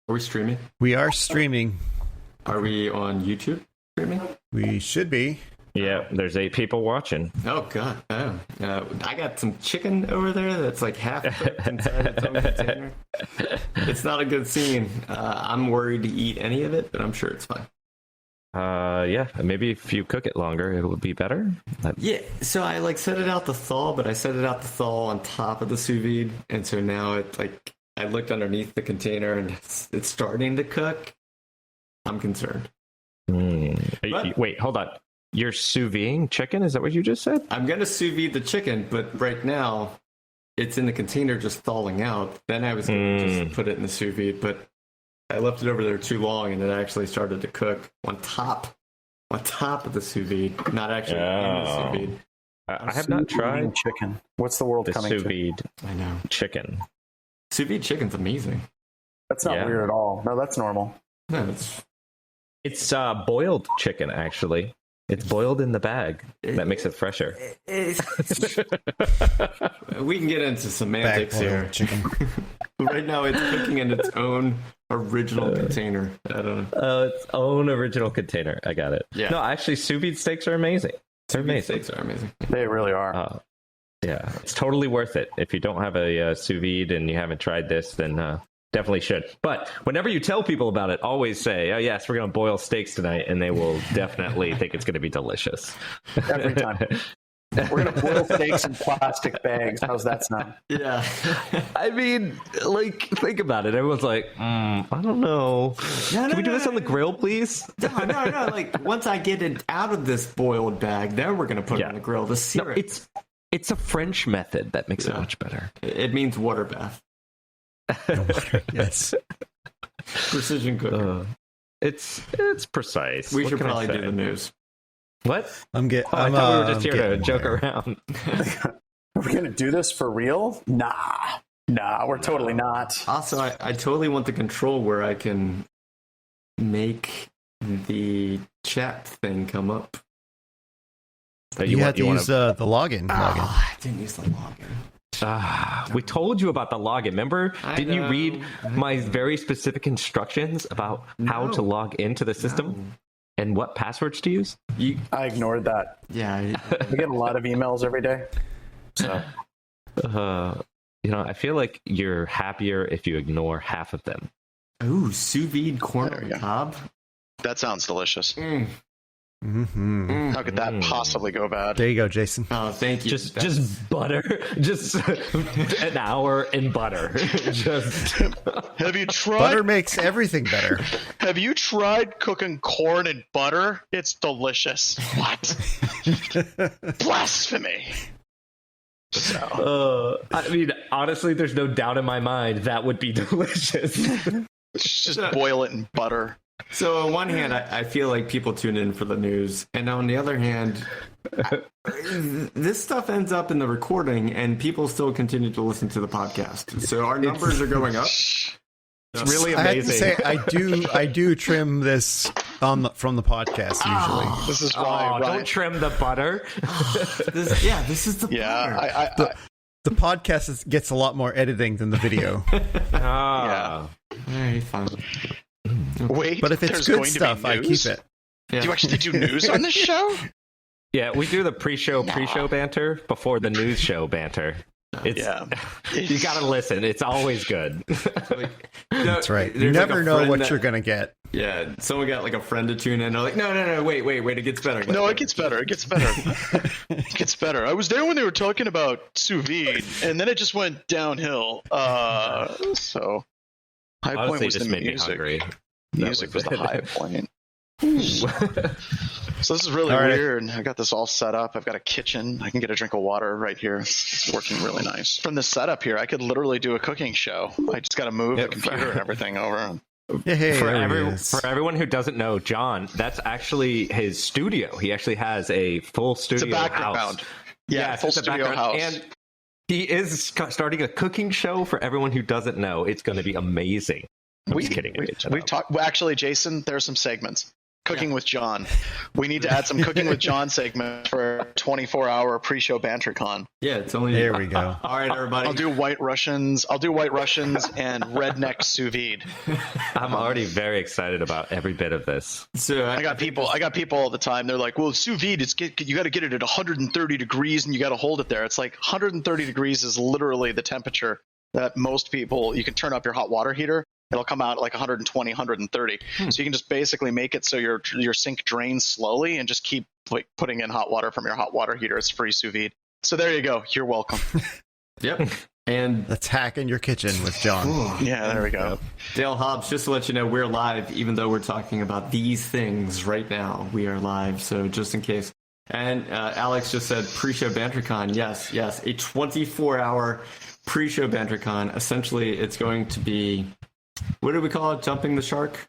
Are we streaming? We are streaming. Are we on YouTube streaming? We should be. Yeah, there's 8 people watching. Oh, God. Oh. I got some chicken over there that's like half cooked inside its own container. It's not a good scene. I'm worried to eat any of it, but I'm sure it's fine. Yeah, maybe if you cook it longer, it would be better. Yeah, so I like set it out to thaw, but I set it out to thaw on top of the sous vide, and so now it like I looked underneath the container and it's starting to cook. I'm concerned. Wait, hold on. You're sous videing chicken? Is that what you just said? I'm going to sous vide the chicken, but right now it's in the container just thawing out. Then I was going to just put it in the sous vide, but I left it over there too long and it actually started to cook on top of the sous vide, not actually in the sous vide. I have not tried chicken. What's the world the coming sous to? vide I know. chicken. Sous vide chicken's amazing. That's not weird at all. No, that's normal. No, It's boiled chicken, actually. It's boiled in the bag. That makes it fresher. We can get into semantics here. Chicken. Right now it's cooking in its own original container. I don't know. Its own original container. I got it. Yeah. No, actually, sous vide steaks are amazing. They're amazing. Steaks are amazing. They really are. Yeah, it's totally worth it. If you don't have a sous vide and you haven't tried this, then definitely should. But whenever you tell people about it, always say, "Oh yes, we're going to boil steaks tonight," and they will definitely think it's going to be delicious. Every time. We're going to boil steaks in plastic bags. How's that sound? Yeah. I mean, like, think about it. Everyone's like, I don't know. Can we do this on the grill, please? No. Like, once I get it out of this boiled bag, then we're going to put it on the grill to sear it. It's a French method that makes it much better. It means water bath. Yes. Precision cooking. It's precise. We What should can I probably say? do the news. What? I thought we were just here to joke around. Are we going to do this for real? Nah, we're totally not. Also, I totally want the control where I can make the chat thing come up. You had to use the login. I didn't use the login. We told you about the login. Remember? Didn't you read my very specific instructions about how to log into the system and what passwords to use? I ignored that. Yeah. We get a lot of emails every day. So, I feel like you're happier if you ignore half of them. Ooh, sous vide corn on the cob. That sounds delicious. Mm-hmm. How could that possibly go bad? There you go, Jason. Oh, thank you. Just butter. Just an hour in butter. Have you tried? Butter makes everything better. Have you tried cooking corn in butter? It's delicious. What? Blasphemy. So. I mean, honestly, there's no doubt in my mind that would be delicious. Just boil it in butter. So on one hand, I feel like people tune in for the news, and on the other hand, this stuff ends up in the recording, and people still continue to listen to the podcast. So our numbers are going up. It's really amazing. I have to say, I do trim this from the podcast usually. This is why. Don't trim the butter. This is the butter. The podcast gets a lot more editing than the video. Yeah. Very fun. Wait, but if it's good stuff, I keep it. Yeah. Do you actually do news on this show? Yeah, we do the pre-show banter before the news show banter. You gotta listen. It's always good. That's right. You never know what you're gonna get. Yeah, someone got like a friend to tune in. They're like, no, wait, it gets better. It gets better. It gets better. I was there when they were talking about sous vide, and then it just went downhill. So high point was the music. Music was the high point. So this is really weird. I got this all set up. I've got a kitchen. I can get a drink of water right here. It's working really nice. From the setup here, I could literally do a cooking show. I just got to move the computer and everything over. For everyone who doesn't know, John, that's actually his studio. He actually has a full studio it's a background. house. Yeah, full studio house. And he is starting a cooking show for everyone who doesn't know. It's going to be amazing. I'm just kidding. We've talked. Well, actually, Jason, there are some segments. Cooking with John. We need to add some Cooking with John segment for 24-hour pre-show BanterCon. Yeah, it's only There we go. All right, everybody. I'll do White Russians and redneck sous vide. I'm already very excited about every bit of this. So I got people all the time. They're like, "Well, sous vide, you got to get it at 130 degrees and you got to hold it there." It's like 130 degrees is literally the temperature that most people. You can turn up your hot water heater. It'll come out at like 120, 130. So you can just basically make it so your sink drains slowly and just keep like putting in hot water from your hot water heater. It's free sous vide. So there you go. You're welcome. Yep. And Let's hack in your kitchen with John. Yeah, there we go. Dale Hobbs, just to let you know, we're live, even though we're talking about these things right now. We are live, so just in case. And Alex just said pre-show BanterCon. Yes, a 24-hour pre-show BanterCon. Essentially, it's going to be, what do we call it? Jumping the shark?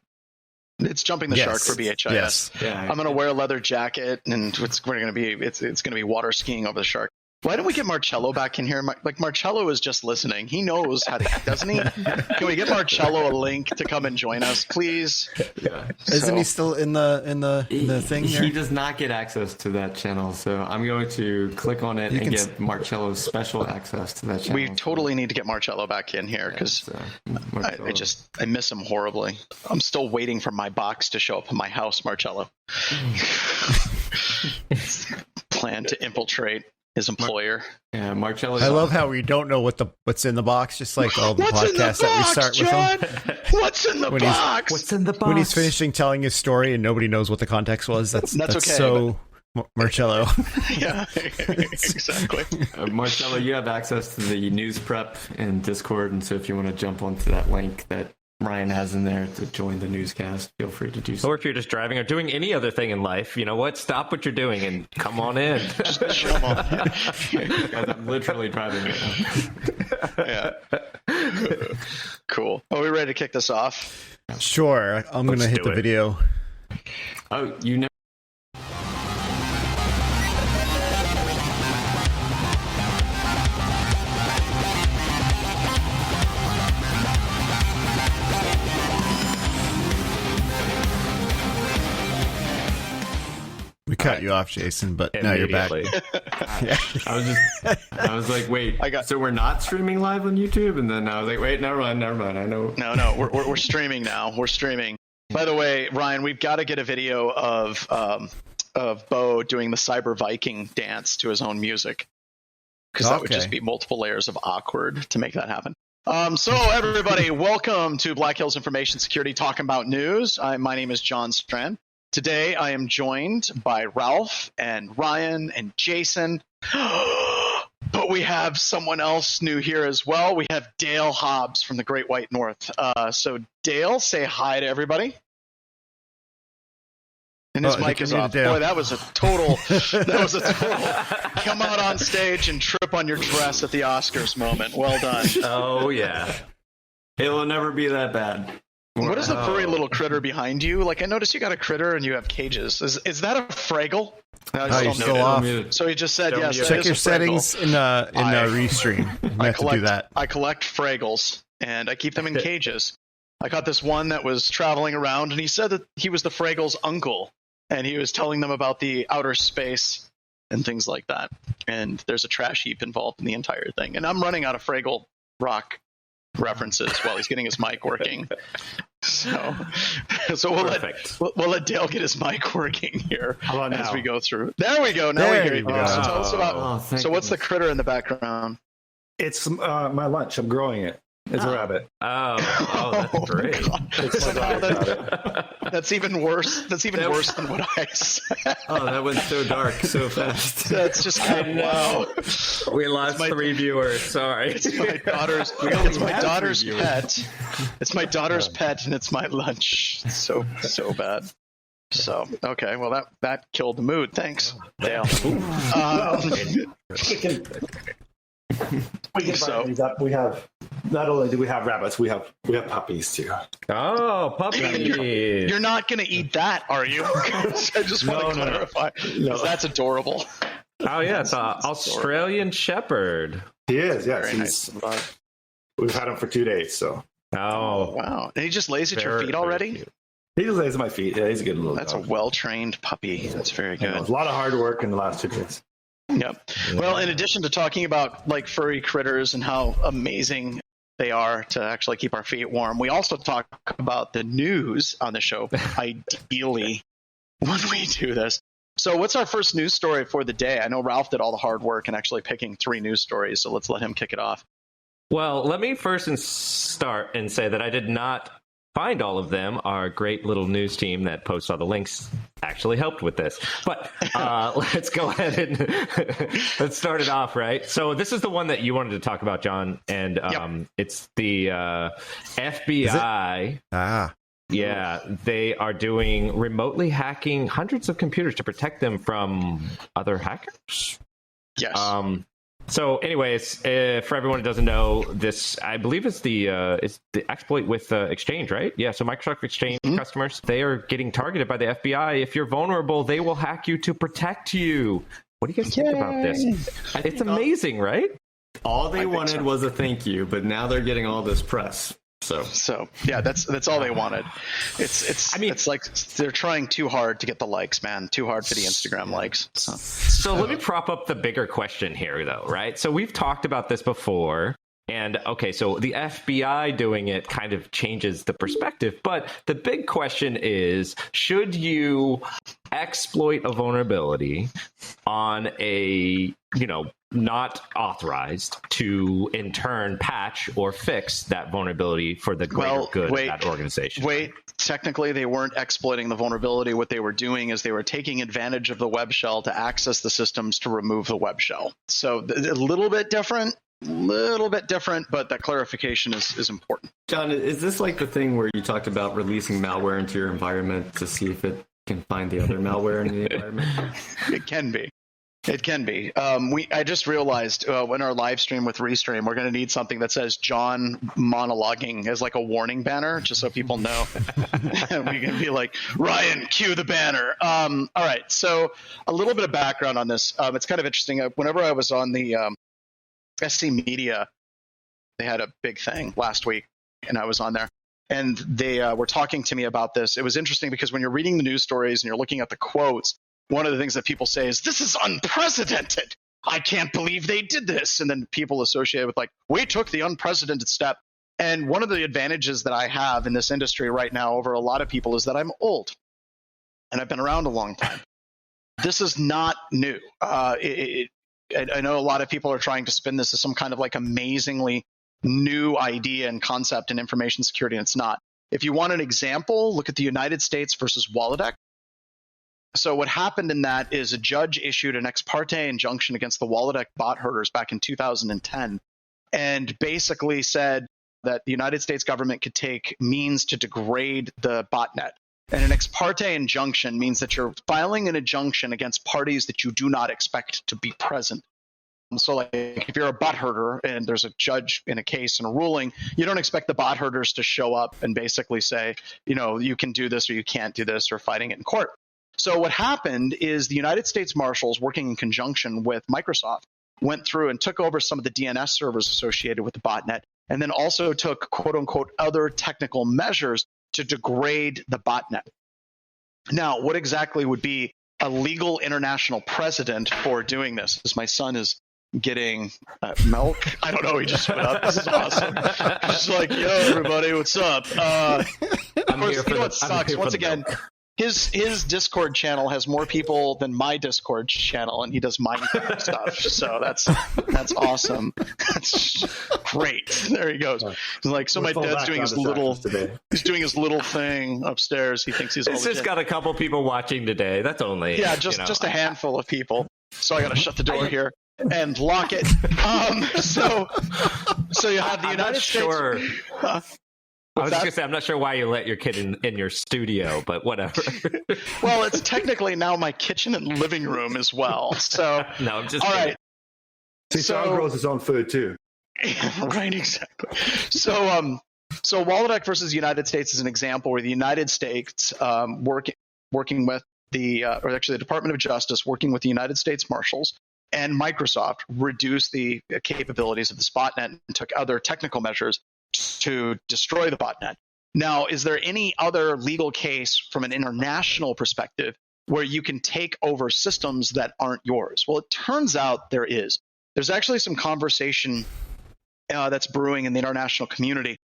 It's jumping the shark for BHIS. Yes. Yeah. I'm going to wear a leather jacket, and it's going to be water skiing over the shark. Why don't we get Marcello back in here? Like, Marcello is just listening. He knows how to, doesn't he? Can we get Marcello a link to come and join us, please? Yeah. Isn't he still in the thing there? He does not get access to that channel, so I'm going to click on it and get Marcello's special access to that channel. We totally need to get Marcello back in here because I miss him horribly. I'm still waiting for my box to show up in my house, Marcello. Plan to infiltrate his employer. Yeah, Marcello. I love how we don't know what's in the box, just like all the podcasts that we start with him. What's in the box? What's in the box? When he's finishing telling his story and nobody knows what the context was, that's okay, so Marcello. Yeah, exactly. Marcello, you have access to the news prep and Discord, and so if you want to jump onto that link that Ryan has in there to join the newscast, feel free to do so. Or if you're just driving or doing any other thing in life, you know what? Stop what you're doing and come on in. Just come on. Guys, I'm literally driving right now. Yeah. Cool. Are we ready to kick this off? Sure, I'm going to hit the video. Oh, you know. We cut you off, Jason, but now you're back. I was like, wait, so we're not streaming live on YouTube? And then I was like, wait, never mind. I know. No, we're streaming now. We're streaming. By the way, Ryan, we've got to get a video of Bo doing the Cyber Viking dance to his own music, because that would just be multiple layers of awkward to make that happen. So everybody, welcome to Black Hills Information Security Talking About News. My name is John Strand. Today, I am joined by Ralph and Ryan and Jason, but we have someone else new here as well. We have Dale Hobbs from the Great White North. So Dale, say hi to everybody. And his mic is off. Boy, that was a total come out on stage and trip on your dress at the Oscars moment. Well done. Oh, yeah. It will never be that bad. What is the furry little critter behind you? Like, I noticed you got a critter and you have cages. Is that a Fraggle? You're still off. So he just said yes. Check your settings in Restream. You have to do that. I collect Fraggles and I keep them in cages. I got this one that was traveling around and he said that he was the Fraggle's uncle and he was telling them about the outer space and things like that. And there's a trash heap involved in the entire thing. And I'm running out of Fraggle rock references while he's getting his mic working. So we'll let Dale get his mic working here as we go through. There we go. Now we hear you. So tell us about. So what's the critter in the background? It's my lunch. I'm growing it. It's a rabbit. Oh, that's great. That's even worse. That's even worse than what I said. Oh, that went so dark so fast. That's just wow. We lost 3 viewers. Sorry. It's my daughter's. It's my daughter's pet. It's my daughter's pet, and it's my lunch. It's so bad. So okay, well that killed the mood. Thanks, Dale. We have not only do we have rabbits, we have puppies too. Oh, puppies! You're not going to eat that, are you? I just want to clarify. No. That's adorable. Oh yeah, it's an Australian Shepherd. He is. Yes, very nice. We've had him for 2 days. So. Oh wow! And he just lays at your feet already. He just lays at my feet. Yeah, he's a good little That's dog. a well-trained puppy. That's very good. A lot of hard work in the last 2 days. Yep. Well, in addition to talking about like furry critters and how amazing they are to actually keep our feet warm, we also talk about the news on the show, ideally, when we do this. So what's our first news story for the day? I know Ralph did all the hard work in actually picking 3 news stories, so let's let him kick it off. Well, let me first start and say that I did not find all of them. Our great little news team that posts all the links actually helped with this. But let's go ahead and let's start it off, right? So this is the one that you wanted to talk about, John, and it's the FBI. Yeah, they are doing remotely hacking hundreds of computers to protect them from other hackers. Yes. So, anyways, for everyone who doesn't know, this I believe is the exploit with Exchange, right? Yeah. So Microsoft Exchange customers, they are getting targeted by the FBI. If you're vulnerable, they will hack you to protect you. What do you guys think about this? It's amazing, right? All they wanted was a thank you, but now they're getting all this press. So yeah, that's all they wanted. It's like they're trying too hard to get the likes, man. Too hard for the Instagram likes. So let me prop up the bigger question here, though, right? So we've talked about this before. And okay, so the FBI doing it kind of changes the perspective. But the big question is, should you exploit a vulnerability on a, not authorized to in turn patch or fix that vulnerability for the greater good of that organization? Technically, they weren't exploiting the vulnerability. What they were doing is they were taking advantage of the web shell to access the systems to remove the web shell. So a little bit different, but that clarification is important. John, is this like the thing where you talked about releasing malware into your environment to see if it can find the other malware in the environment? It can be. I just realized in our live stream with Restream, we're going to need something that says John monologuing as like a warning banner, just so people know. And we can be like, Ryan, cue the banner. All right. So a little bit of background on this. It's kind of interesting. Whenever I was on the SC Media, they had a big thing last week, and I was on there. And they were talking to me about this. It was interesting because when you're reading the news stories and you're looking at the quotes, one of the things that people say is, this is unprecedented. I can't believe they did this. And then people associate with like, we took the unprecedented step. And one of the advantages that I have in this industry right now over a lot of people is that I'm old and I've been around a long time. This is not new. I know a lot of people are trying to spin this as some kind of like amazingly new idea and concept in information security, and it's not. If you want an example, look at the United States versus Wolodeck. So what happened in that is a judge issued an ex parte injunction against the Wolodeck bot herders back in 2010 and basically said that the United States government could take means to degrade the botnet. And an ex parte injunction means that you're filing an injunction against parties that you do not expect to be present. So like if you're a bot herder and there's a judge in a case and a ruling, you don't expect the bot herders to show up and basically say, you can do this or you can't do this, or fighting it in court. So what happened is the United States Marshals, working in conjunction with Microsoft, went through and took over some of the DNS servers associated with the botnet, and then also took quote unquote other technical measures to degrade the botnet. Now, what exactly would be a legal international precedent for doing this? As my son is getting milk. I don't know. He just went up. This is awesome. Just like, yo, everybody, what's up? Of course, what sucks? Once again, his Discord channel has more people than my Discord channel, and he does Minecraft stuff. So that's awesome. That's great. There he goes. He's like, so my dad's doing his doing his little thing upstairs. He thinks he's all It's just got a couple people watching today. That's only just a handful of people. So I got to shut the door here and lock it. So you have the United States. I was just going to say, I'm not sure why you let your kid in your studio, but whatever. Well, it's technically now my kitchen and living room as well. So no, I'm just all right. See, John grows his own food too. Right, exactly. So Wolodeck versus the United States is an example where the United States working with or actually the Department of Justice working with the United States Marshals and Microsoft reduced the capabilities of the botnet and took other technical measures to destroy the botnet. Now, is there any other legal case from an international perspective where you can take over systems that aren't yours? Well, it turns out there is. There's actually some conversation that's brewing in the international community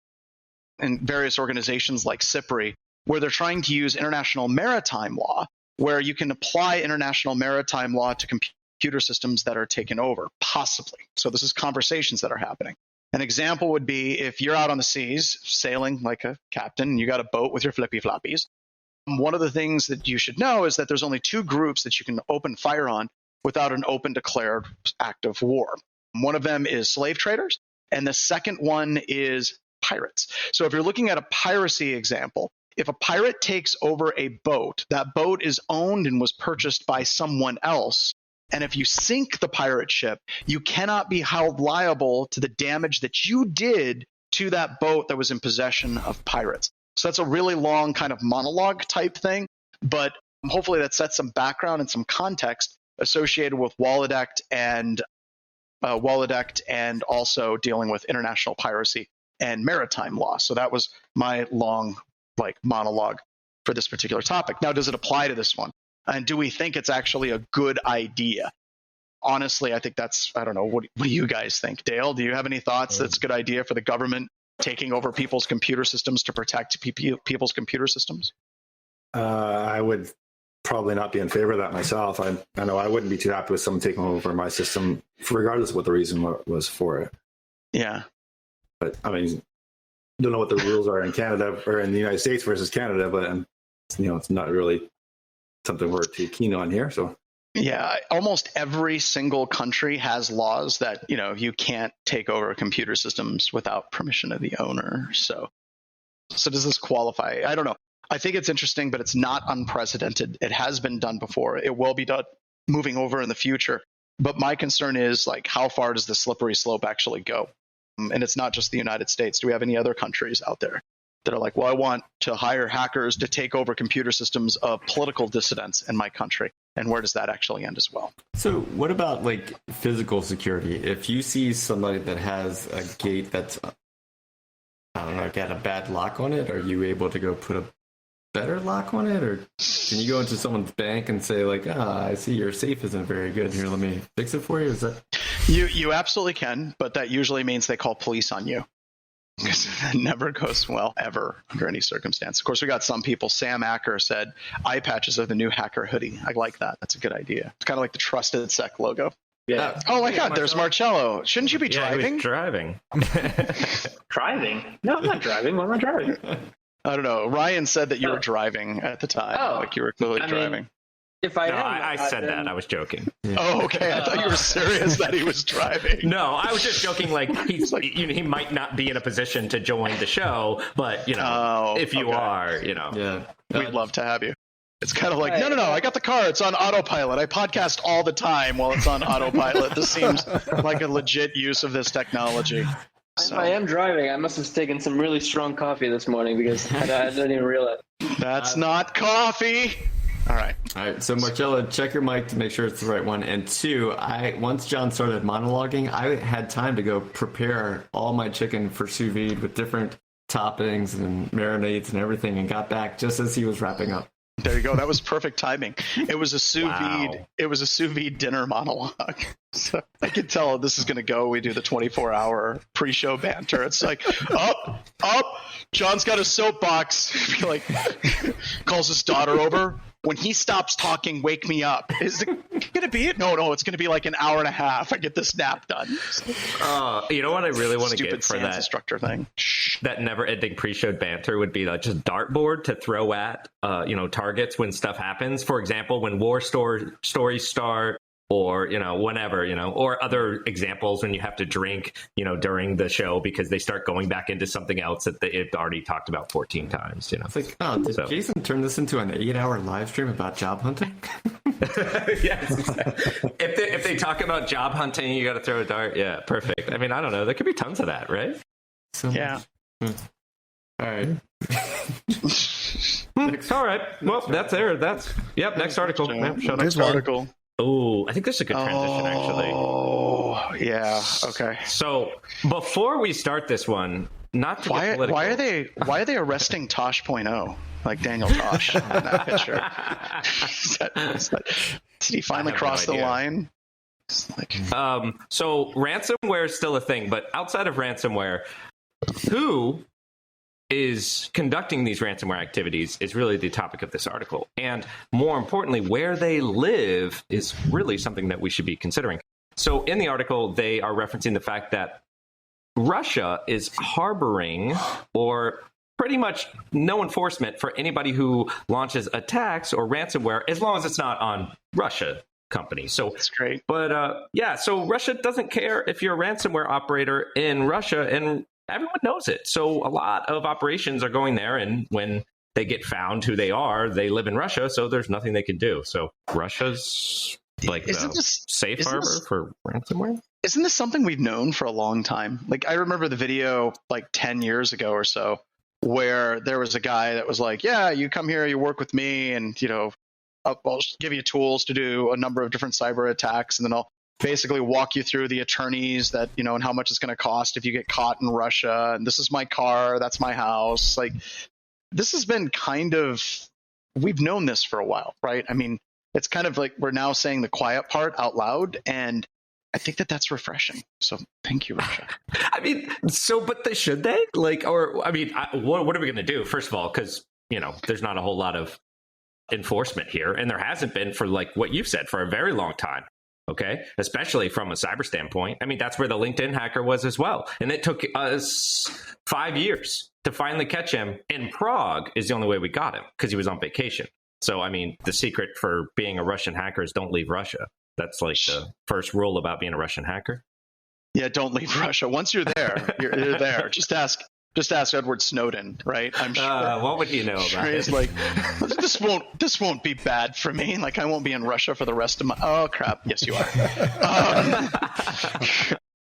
and various organizations like CIPRI, where they're trying to use international maritime law, where you can apply international maritime law to computer systems that are taken over, possibly. So this is conversations that are happening. An example would be if you're out on the seas sailing like a captain and you got a boat with your flippy floppies. One of the things that you should know is that there's only 2 groups that you can open fire on without an open declared act of war. One of them is slave traders, and the second one is pirates. So if you're looking at a piracy example, if a pirate takes over a boat, that boat is owned and was purchased by someone else. And if you sink the pirate ship, you cannot be held liable to the damage that you did to that boat that was in possession of pirates. So that's a really long kind of monologue type thing, but hopefully that sets some background and some context associated with Wolodeck and also dealing with international piracy and maritime law. So that was my long monologue for this particular topic. Now, does it apply to this one? And do we think it's actually a good idea? Honestly, I think I don't know. What do you guys think? Dale, do you have any thoughts that's a good idea for the government taking over people's computer systems to protect people's computer systems? I would probably not be in favor of that myself. I know I wouldn't be too happy with someone taking over my system, regardless of what the reason was for it. Yeah. But I mean, don't know what the rules are in Canada or in the United States versus Canada, but it's not really something we're too keen on here. So yeah, almost every single country has laws that you can't take over computer systems without permission of the owner. So does this qualify? I don't know. I think it's interesting, but it's not unprecedented. It has been done before. It will be done moving over in the future. But my concern is how far does the slippery slope actually go? And it's not just the United States. Do we have any other countries out there that are like, well, I want to hire hackers to take over computer systems of political dissidents in my country? And where does that actually end as well? So what about physical security? If you see somebody that has a gate that's, I don't know, got a bad lock on it, are you able to go put a better lock on it? Or can you go into someone's bank and say I see your safe isn't very good. Here, let me fix it for you? Is that... You absolutely can, but that usually means they call police on you. Because that never goes well, ever, under any circumstance. Of course, we got some people. Sam Acker said, eye patches are the new hacker hoodie. I like that. That's a good idea. It's kind of like the Trusted Sec logo. Yeah. Oh, my God, there's Marcello. Shouldn't you be driving? He was driving. Driving? No, I'm not driving. Why am I driving? I don't know. Ryan said that you were driving at the time. Oh, you were clearly driving. If I I said that. I was joking. Oh, okay. I thought you were serious that he was driving. No, I was just joking. He might not be in a position to join the show, but if you are, Yeah. We'd love to have you. It's kind of like, no, I got the car. It's on autopilot. I podcast all the time while it's on autopilot. This seems like a legit use of this technology. If I am driving, I must have taken some really strong coffee this morning because I didn't even realize. That's not coffee. All right. So Marcello, check your mic to make sure it's the right one. And 2, once John started monologuing, I had time to go prepare all my chicken for sous vide with different toppings and marinades and everything, and got back just as he was wrapping up. There you go. That was perfect timing. It was a sous vide. Wow. It was a sous vide dinner monologue. So I could tell this is going to go. We do the 24-hour pre-show banter. It's like, up. John's got a soapbox. Calls his daughter over. When he stops talking, wake me up. Is it going to be it? No, it's going to be like an hour and a half. I get this nap done. You know what I really want to get for Stupid that instructor thing. that never-ending pre-show banter would be just dartboard to throw at targets when stuff happens. For example, when war stories start, or whenever, or other examples when you have to drink during the show because they start going back into something else that they've already talked about 14 times. It's like, did Jason turn this into an 8-hour live stream about job hunting? Yes. If they talk about job hunting, you got to throw a dart. Yeah, perfect. I mean, I don't know. There could be tons of that, right? Yeah. All right. All right. Well, that's there. Next article. Yep, show next article. Oh, I think this is a good transition, actually. Oh, yeah. Okay. So before we start this one, not to Why get political. why are they arresting Tosh.0 like Daniel Tosh in that picture? Did he finally cross the line? So ransomware is still a thing, but outside of ransomware, who is conducting these ransomware activities is really the topic of this article. And more importantly, where they live is really something that we should be considering. So in the article, they are referencing the fact that Russia is harboring or pretty much no enforcement for anybody who launches attacks or ransomware, as long as it's not on Russia companies. So that's great. But so Russia doesn't care if you're a ransomware operator in Russia, and everyone knows it. So a lot of operations are going there, and when they get found who they are, they live in Russia, so there's nothing they can do. So Russia's like the safe harbor for ransomware. Isn't this something we've known for a long time? Like, I remember the video like 10 years ago or so, where there was a guy that was like, yeah, you come here, you work with me, and, you know, I'll give you tools to do a number of different cyber attacks, and then I'll basically walk you through the attorneys that, you know, and how much it's going to cost if you get caught in Russia. And this is my car, that's my house. Like, this has been kind of, we've known this for a while, right? I mean, it's kind of like we're now saying the quiet part out loud, and I think that that's refreshing. So thank you, Russia. I mean, but should they? Like, or, I mean, what are we going to do? First of all, because, you know, there's not a whole lot of enforcement here, and there hasn't been for, like what you've said, for a very long time. Okay, especially from a cyber standpoint. I mean, that's where the LinkedIn hacker was as well. And it took us 5 years to finally catch him. In Prague is the only way we got him, because he was on vacation. So, I mean, the secret for being a Russian hacker is don't leave Russia. That's like the first rule about being a Russian hacker. Yeah, don't leave Russia. Once you're there, you're there. Just ask Edward Snowden, right? I'm sure. What would he know about it? He's like, this won't be bad for me. Like, I won't be in Russia for the rest of my. Oh crap! Yes, you are.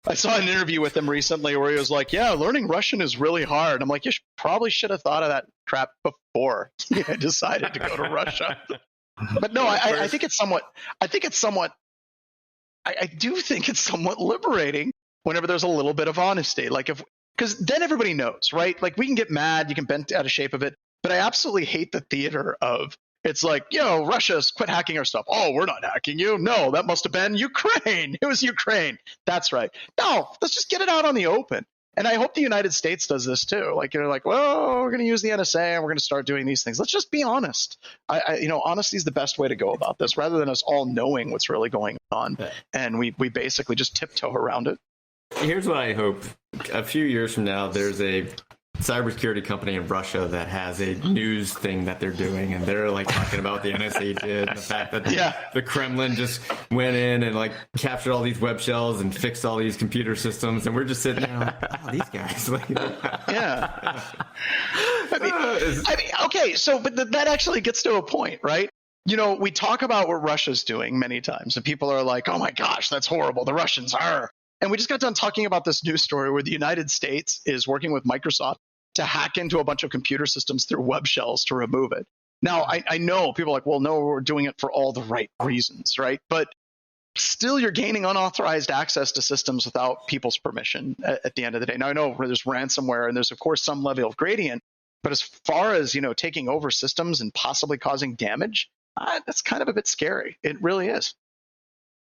I saw an interview with him recently where he was like, "Yeah, learning Russian is really hard." I'm like, probably should have thought of that crap before you decided to go to Russia. But no, I think it's somewhat. I do think it's somewhat liberating whenever there's a little bit of honesty. Like, because then everybody knows, right? Like, we can get mad, you can bend out of shape of it, but I absolutely hate the theater of, it's like, Russia's quit hacking our stuff. Oh, we're not hacking you. No, that must have been Ukraine. It was Ukraine. That's right. No, let's just get it out on the open. And I hope the United States does this too. Like, you're like, well, we're going to use the NSA and we're going to start doing these things. Let's just be honest. Honesty is the best way to go about this, rather than us all knowing what's really going on. And we basically just tiptoe around it. Here's what I hope. A few years from now, there's a cybersecurity company in Russia that has a news thing that they're doing, and they're like talking about what the NSA did, and the fact that the Kremlin just went in and like captured all these web shells and fixed all these computer systems, and we're just sitting there like, wow, these guys. Yeah. I mean, okay, so but that actually gets to a point, right? You know, we talk about what Russia's doing many times, and people are like, oh my gosh, that's horrible. The Russians are. And we just got done talking about this news story where the United States is working with Microsoft to hack into a bunch of computer systems through web shells to remove it. Now, I know people are like, well, no, we're doing it for all the right reasons, right? But still, you're gaining unauthorized access to systems without people's permission at the end of the day. Now, I know there's ransomware and there's, of course, some level of gradient. But as far as, taking over systems and possibly causing damage, that's kind of a bit scary. It really is.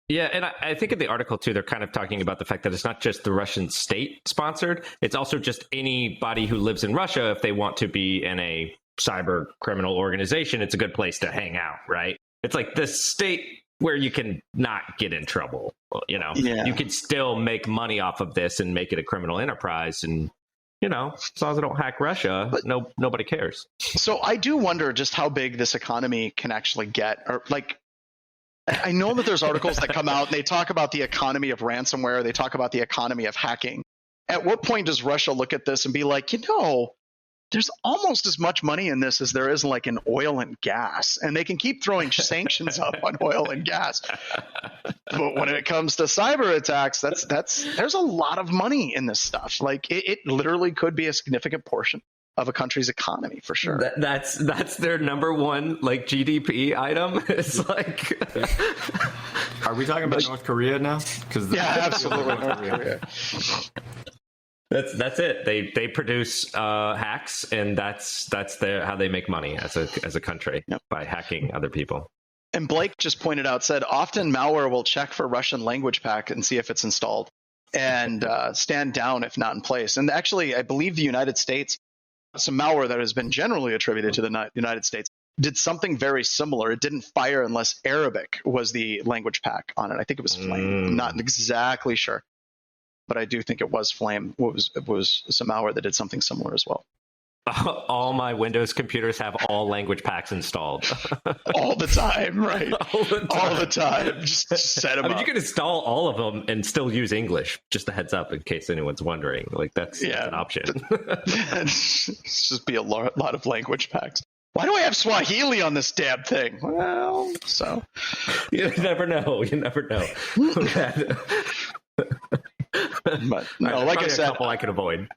Yeah, and I think in the article, too, they're kind of talking about the fact that it's not just the Russian state sponsored. It's also just anybody who lives in Russia, if they want to be in a cyber criminal organization, it's a good place to hang out, right? It's like the state where you can not get in trouble. You can still make money off of this and make it a criminal enterprise. And, as long as I don't hack Russia, nobody cares. So I do wonder just how big this economy can actually get, or like, I know that there's articles that come out and they talk about the economy of ransomware. They talk about the economy of hacking. At what point does Russia look at this and be like, there's almost as much money in this as there is like in oil and gas, and they can keep throwing sanctions up on oil and gas. But when it comes to cyber attacks, there's a lot of money in this stuff. Like it literally could be a significant portion of a country's economy, for sure. That's their number one GDP item. It's like, are we talking about North Korea now? Absolutely, North Korea. That's it. They produce hacks, and that's how they make money as a country, by hacking other people. And Blake just pointed out, said often malware will check for Russian language pack and see if it's installed, and stand down if not in place. And actually, I believe the United States, some malware that has been generally attributed to the United States, did something very similar. It didn't fire unless Arabic was the language pack on it. I think it was Flame. I'm not exactly sure, but I do think it was Flame. It was some malware that did something similar as well. All my Windows computers have all language packs installed. All the time, right? All the time. Just set them up. You can install all of them and still use English. Just a heads up in case anyone's wondering. Like that's an option. It's just be a lot of language packs. Why do I have Swahili on this damn thing? Well, so. You never know. But no, like I said, a couple I could avoid.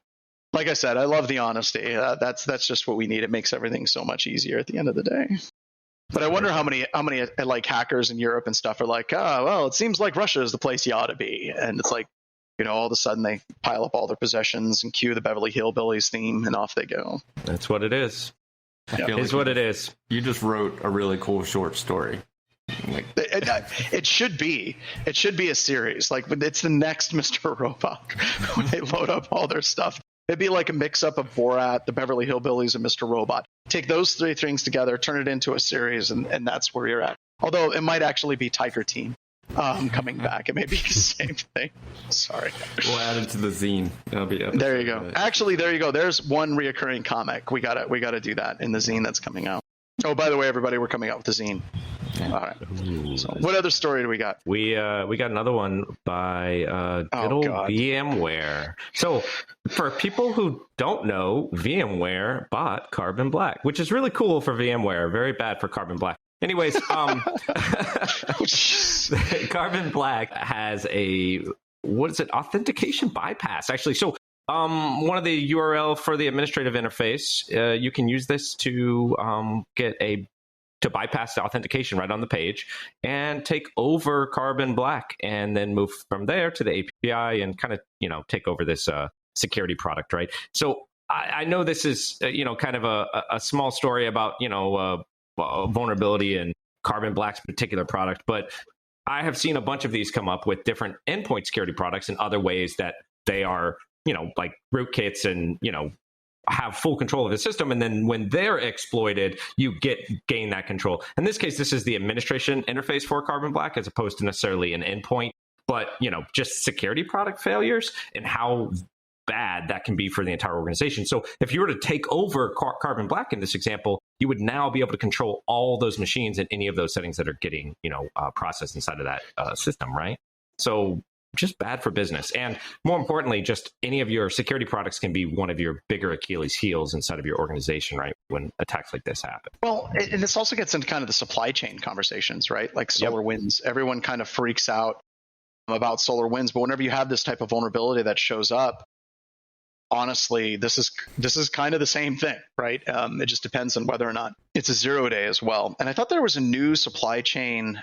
Like I said, I love the honesty. That's just what we need. It makes everything so much easier at the end of the day. But I wonder how many like hackers in Europe and stuff are like, well, it seems like Russia is the place you ought to be, and it's like, all of a sudden they pile up all their possessions and cue the Beverly Hillbillies theme, and off they go. That's what it is. It's what it is. You just wrote a really cool short story. It should be a series. Like it's the next Mr. Robot when they load up all their stuff. It'd be like a mix-up of Borat, the Beverly Hillbillies, and Mr. Robot. Take those three things together, turn it into a series, and that's where you're at. Although it might actually be Tiger Team coming back. It may be the same thing. Sorry. We'll add it to the zine. That'll be there you go. Actually, there you go. There's one reoccurring comic. We gotta do that in the zine that's coming out. Oh, by the way, everybody, we're coming out with the zine. All right. So, what other story do we got? We got another one by good old VMware. So for people who don't know, VMware bought Carbon Black, which is really cool for VMware. Very bad for Carbon Black. Anyways, Carbon Black has authentication bypass, actually. So one of the URL for the administrative interface, you can use this to bypass the authentication right on the page and take over Carbon Black, and then move from there to the API and kind of take over this security product, right? So I know this is kind of a small story about vulnerability in Carbon Black's particular product, but I have seen a bunch of these come up with different endpoint security products and other ways that they are like rootkits and have full control of the system, and then when they're exploited, you gain that control. In this case, this is the administration interface for Carbon Black as opposed to necessarily an endpoint, but just security product failures and how bad that can be for the entire organization. So if you were to take over Carbon Black in this example, you would now be able to control all those machines and any of those settings that are getting processed inside of that system, right? So just bad for business. And more importantly, just any of your security products can be one of your bigger Achilles heels inside of your organization, right? When attacks like this happen. Well, and this also gets into kind of the supply chain conversations, right? Like SolarWinds. Everyone kind of freaks out about SolarWinds, but whenever you have this type of vulnerability that shows up, honestly, this is kind of the same thing, right? It just depends on whether or not it's a 0-day as well. And I thought there was a new supply chain,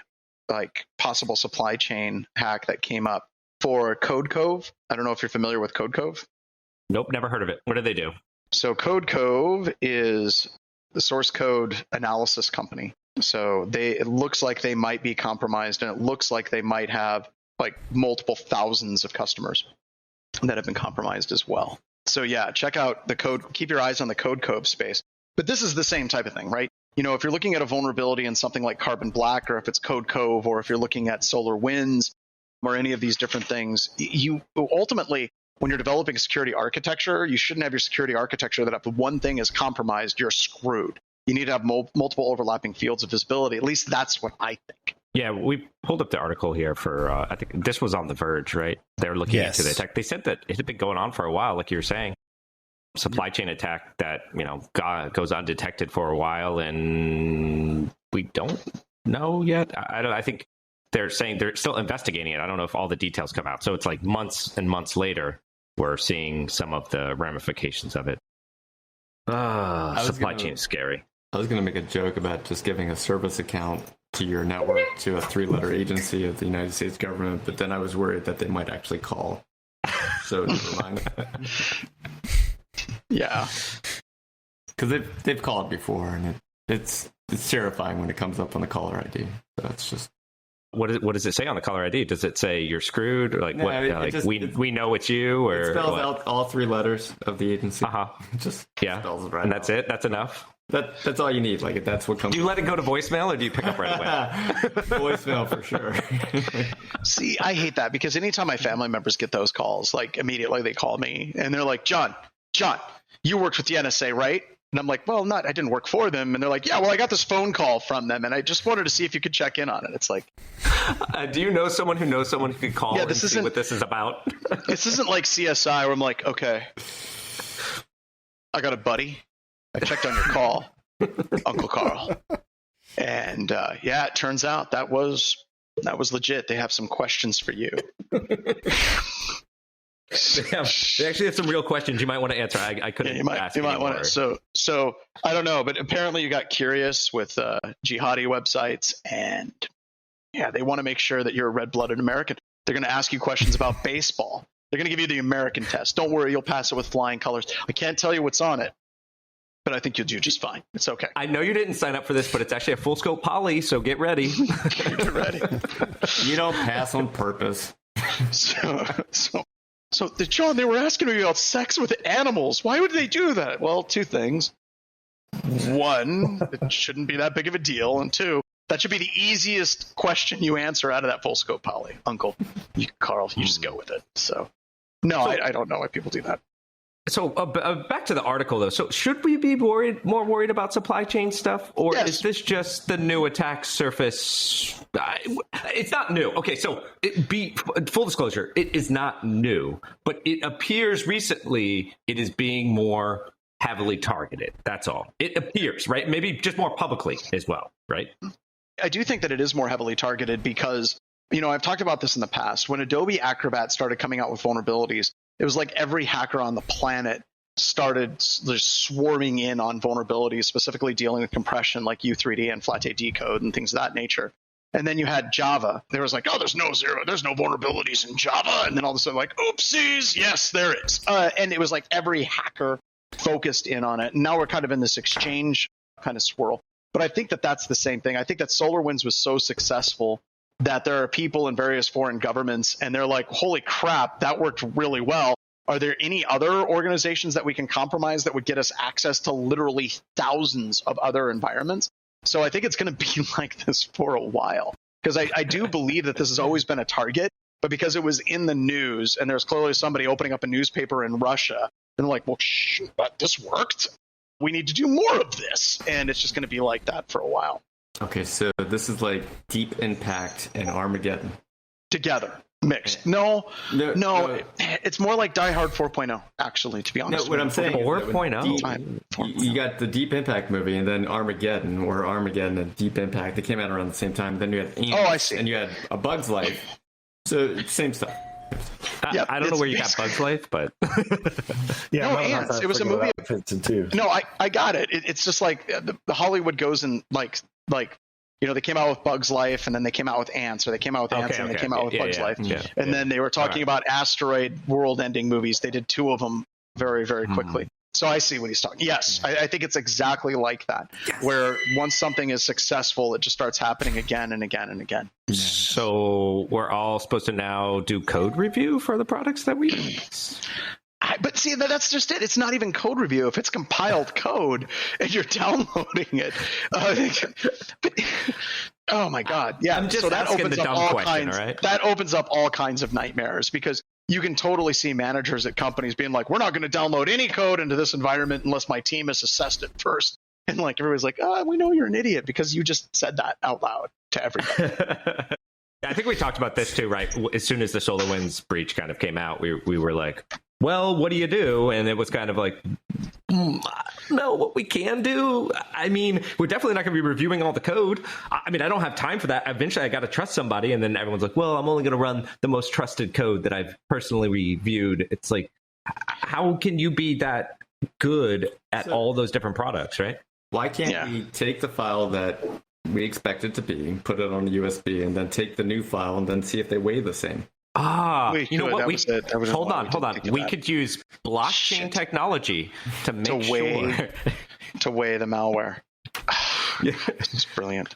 like possible supply chain hack that came up for Code Cove. I don't know if you're familiar with Code Cove. Nope, never heard of it. What do they do? So Code Cove is the source code analysis company. So it looks like they might be compromised, and it looks like they might have like multiple thousands of customers that have been compromised as well. So yeah, check out the code. Keep your eyes on the Code Cove space. But this is the same type of thing, right? If you're looking at a vulnerability in something like Carbon Black, or if it's Code Cove, or if you're looking at SolarWinds, or any of these different things, you ultimately, when you're developing a security architecture, you shouldn't have your security architecture that if one thing is compromised, you're screwed. You need to have multiple overlapping fields of visibility. At least that's what I think. Yeah, we pulled up the article here for, I think this was on The Verge, right? They were looking into the attack. They said that it had been going on for a while, like you were saying. Supply chain attack that, goes undetected for a while, and we don't know yet. I think they're saying they're still investigating it. I don't know if all the details come out. So it's like months and months later, we're seeing some of the ramifications of it. Supply chain is scary. I was going to make a joke about just giving a service account to your network to a 3-letter agency of the United States government, but then I was worried that they might actually call so never mind. Yeah. Because they've called before, and it's terrifying when it comes up on the caller ID. So it's just. What does it say on the caller ID? Does it say you're screwed, or like No, what? We know it's you, or it spells what? out all 3 letters of the agency. Just spells it right and that's out. it. That's enough. That's all you need. Like that's what comes. Do you let it go to voicemail, or do you pick up right away? Voicemail for sure. See, I hate that because anytime my family members get those calls, like immediately they call me and they're like, John, you worked with the NSA, right? And I'm like, well, I didn't work for them. And they're like, yeah, well, I got this phone call from them, and I just wanted to see if you could check in on it. It's like, do you know someone who knows someone who could call and see what this is about? This isn't like CSI where I'm like, okay, I got a buddy. I checked on your call, Uncle Carl. And it turns out that was legit. They have some questions for you. They actually have some real questions you might want to answer. I couldn't ask you might want to. So I don't know, but apparently you got curious with jihadi websites, and they want to make sure that you're a red-blooded American. They're going to ask you questions about baseball. They're going to give you the American test. Don't worry, you'll pass it with flying colors. I can't tell you what's on it, but I think you'll do just fine. It's okay. I know you didn't sign up for this, but it's actually a full scope poly, so get ready. Get ready. You don't pass on purpose. So, John, they were asking me about sex with animals. Why would they do that? Well, 2 things. 1, it shouldn't be that big of a deal. And 2, that should be the easiest question you answer out of that full scope poly, Uncle. Carl, you just go with it. So, I don't know why people do that. So back to the article, though. So should we be more worried about supply chain stuff, or is this just the new attack surface? It's not new. Okay, so full disclosure, it is not new, but it appears recently it is being more heavily targeted. That's all. It appears, right? Maybe just more publicly as well, right? I do think that it is more heavily targeted because, I've talked about this in the past. When Adobe Acrobat started coming out with vulnerabilities, it was like every hacker on the planet started just swarming in on vulnerabilities, specifically dealing with compression like U3D and flat AD code and things of that nature. And then you had Java. There was like, there's no vulnerabilities in Java. And then all of a sudden, like, oopsies, yes, there is. And it was like every hacker focused in on it. And now we're kind of in this exchange kind of swirl. But I think that that's the same thing. I think that SolarWinds was so successful that there are people in various foreign governments, and they're like, holy crap, that worked really well. Are there any other organizations that we can compromise that would get us access to literally thousands of other environments? So I think it's going to be like this for a while, because I do believe that this has always been a target, but because it was in the news and there's clearly somebody opening up a newspaper in Russia, and like, well, shoot, but this worked. We need to do more of this. And it's just going to be like that for a while. Okay, so this is like Deep Impact and Armageddon. Together. Mixed. No, it's more like Die Hard 4.0, actually, to be honest. No, what I'm saying 4.0? You got the Deep Impact movie and then Armageddon, or Armageddon and Deep Impact. They came out around the same time. Then you had Ants, I see. And you had A Bug's Life. So, same stuff. I don't know where you got Bug's Life, but... Ants. It was a movie. No, I got it. It's just like the Hollywood goes and like they came out with Bug's Life, and then they came out with Ants, or they came out with Ants, and they came out with Bug's Life. And then they were talking about asteroid world-ending movies. They did 2 of them very, very quickly. So I see what he's talking. Yes, I think it's exactly like that, where once something is successful, it just starts happening again and again and again. So we're all supposed to now do code review for the products that we use? But see, that's just it. It's not even code review. If it's compiled code and you're downloading it, oh my God, yeah. I'm just so that asking opens the up dumb all question, kinds. right? That opens up all kinds of nightmares, because you can totally see managers at companies being like, "We're not going to download any code into this environment unless my team has assessed it first." And like everybody's like, we know you're an idiot because you just said that out loud to everybody. I think we talked about this too, right? As soon as the SolarWinds breach kind of came out, we were like, well, what do you do? And it was kind of like, no, what we can do. I mean, we're definitely not going to be reviewing all the code. I mean, I don't have time for that. Eventually, I got to trust somebody. And then everyone's like, well, I'm only going to run the most trusted code that I've personally reviewed. It's like, how can you be that good at all those different products, right? Why can't we take the file that we expect it to be and put it on a USB, and then take the new file and then see if they weigh the same? You know what? That was it. That was Hold why on. didn't think of We that. could use blockchain technology to make sure. To weigh the malware. Yeah. This is brilliant.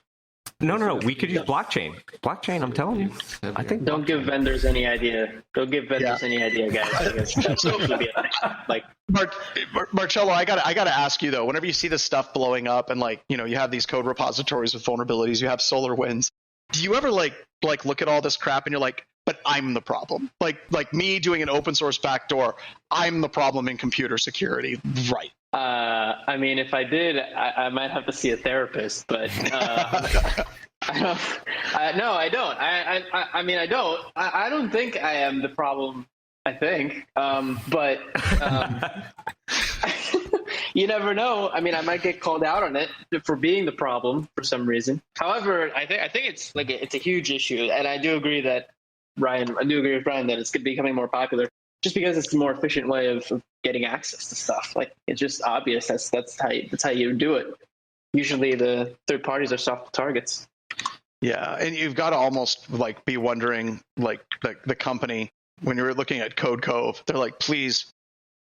No. We could use blockchain. Blockchain, I'm telling you. I think. Don't give vendors any idea. Don't give vendors any idea, guys. Because that's usually be a thing. Like, Marcello, I gotta ask you though. Whenever you see this stuff blowing up, and like you have these code repositories with vulnerabilities, you have SolarWinds. Do you ever like look at all this crap and you're like, but I'm the problem? Like me doing an open source backdoor, I'm the problem in computer security, right? I mean, if I did, I might have to see a therapist, but I don't. I mean, I don't. I don't think I am the problem. I think, but you never know. I mean, I might get called out on it for being the problem for some reason. However, I think it's like it's a huge issue, and I do agree that Ryan. I do agree with Ryan that it's becoming more popular. Just because it's a more efficient way of getting access to stuff, like it's just obvious. That's how you do it. Usually, the third parties are soft targets. Yeah, and you've got to almost like be wondering, like the company when you're looking at Code Cove, they're like, please,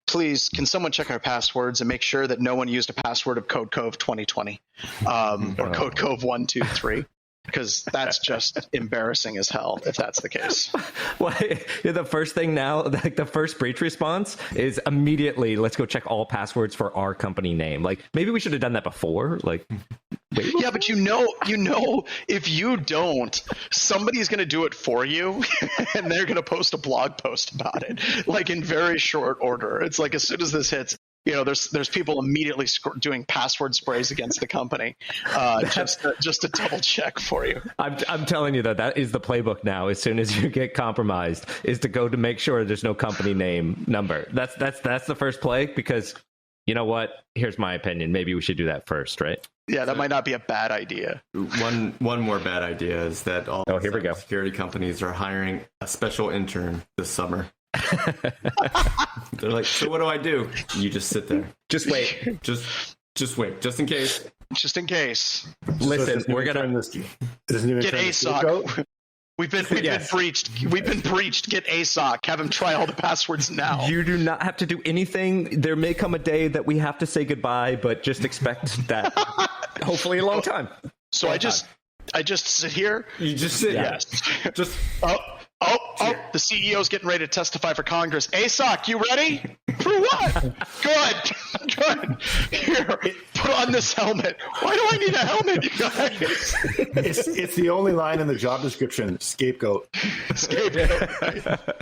can someone check our passwords and make sure that no one used a password of Code Cove 2020 or Code Cove 123. Because that's just embarrassing as hell if that's the case. Well, the first thing now, like the first breach response is immediately, let's go check all passwords for our company name. Like maybe we should have done that before. Like, yeah, but if you don't, somebody's going to do it for you, and they're going to post a blog post about it, like in very short order. It's like as soon as this hits. There's people immediately doing password sprays against the company, just to double check for you. I'm telling you that is the playbook now. As soon as you get compromised, is to go to make sure there's no company name number. That's the first play, because you know what? Here's my opinion. Maybe we should do that first, right? Yeah, that might not be a bad idea. One more bad idea is that all here we go. security companies are hiring a special intern this summer. They're like, so what do I do? You just sit there. Just wait. Just wait. Just in case. Just in case. Listen, we're gonna get ASOC. We've been breached. We've been breached. Get ASOC. Have him try all the passwords now. You do not have to do anything. There may come a day that we have to say goodbye, but just expect that. Hopefully, a long time. So I just sit here. You just sit. Yes. Just the CEO's getting ready to testify for Congress. ASOC, you ready? For what? Good. Here, put on this helmet. Why do I need a helmet, you guys? It's the only line in the job description. Scapegoat. And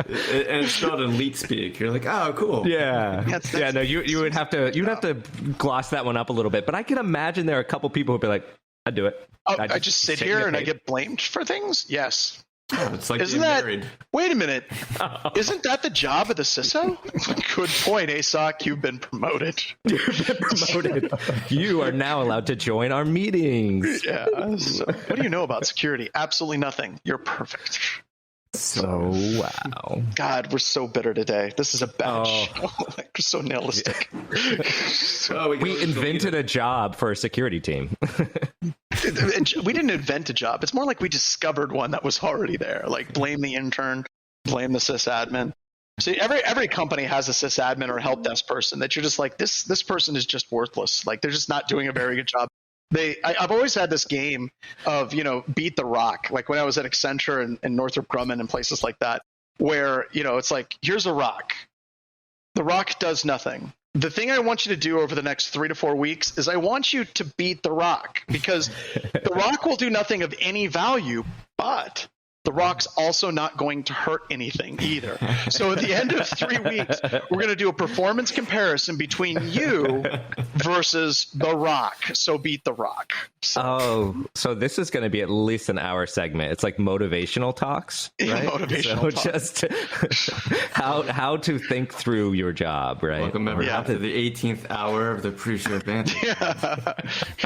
it's spelled in elite speak. You're like, oh, cool. Yeah. No, you would have to gloss that one up a little bit. But I can imagine there are a couple people who'd be like, I'd do it. I just sit here and I get blamed for things? Yes. Oh, it's like Isn't being that, married. Wait a minute. Isn't that the job of the CISO? Good point, ASOC. You've been promoted. You are now allowed to join our meetings. Yeah. So, what do you know about security? Absolutely nothing. You're perfect. So, wow. God, we're so bitter today. This is a bad show. We're so nihilistic. We invented a job for a security team. We didn't invent a job. It's more like we discovered one that was already there. Like blame the intern, blame the sysadmin. See, every company has a sysadmin or a help desk person that you're just like, this person is just worthless. Like they're just not doing a very good job. I've always had this game of, beat the rock. Like when I was at Accenture and Northrop Grumman and places like that, where, it's like, here's a rock. The rock does nothing. The thing I want you to do over the next 3 to 4 weeks is I want you to beat the rock, because the rock will do nothing of any value, but the rock's also not going to hurt anything either. So at the end of 3 weeks, we're going to do a performance comparison between you versus the rock. So beat the rock. So this is going to be at least an hour segment. It's like motivational talks, right? Yeah, motivational talks. Just how to think through your job, right? Welcome to the 18th hour of the Pre-Show Advantage. Yeah.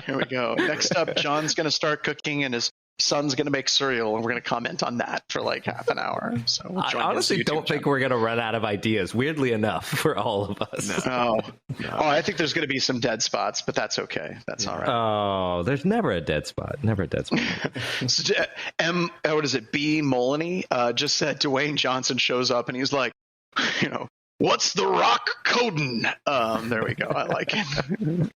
Here we go. Next up, John's going to start cooking in his son's going to make cereal, and we're going to comment on that for like half an hour. So we'll I join his honestly YouTube don't think channel. we're going to run out of ideas, weirdly enough, for all of us. Oh, I think there's going to be some dead spots, but that's okay. That's all right. Oh, there's never a dead spot. Never a dead spot. So, what is it? B. Moloney just said Dwayne Johnson shows up and he's like, what's the Rock coding? There we go. I like it.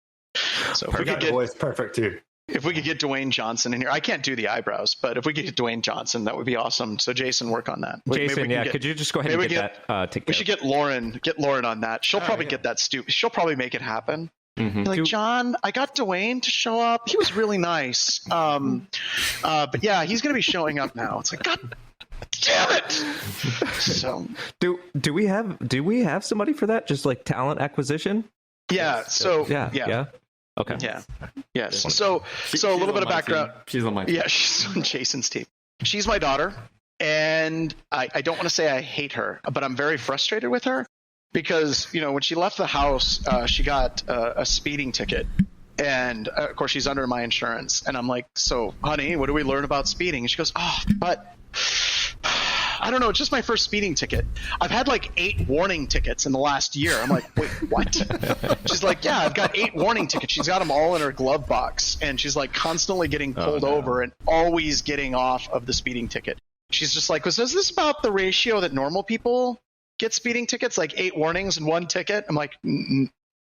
So if we could get voice perfect too. If we could get Dwayne Johnson in here, I can't do the eyebrows, but if we could get Dwayne Johnson, that would be awesome. So Jason, work on that. Jason, could you just go ahead and get that? We should get Lauren on that. She'll probably get that stupid. She'll probably make it happen. Mm-hmm. Like, John, I got Dwayne to show up. He was really nice. But yeah, he's going to be showing up now. It's like, God damn it. So do we have somebody for that? Just like talent acquisition? Yeah. So yeah. Okay. Yeah. Yes. So a little bit of background. She's on my team. Yeah, she's on Jason's team. She's my daughter, and I don't want to say I hate her, but I'm very frustrated with her because when she left the house, she got a speeding ticket, and of course she's under my insurance, and I'm like, so honey, what do we learn about speeding? And she goes, but I don't know. It's just my first speeding ticket. I've had like 8 warning tickets in the last year. I'm like, wait, what? She's like, yeah, I've got 8 warning tickets. She's got them all in her glove box. And she's like constantly getting pulled over and always getting off of the speeding ticket. She's just like, is this about the ratio that normal people get speeding tickets? Like 8 warnings and 1 ticket? I'm like,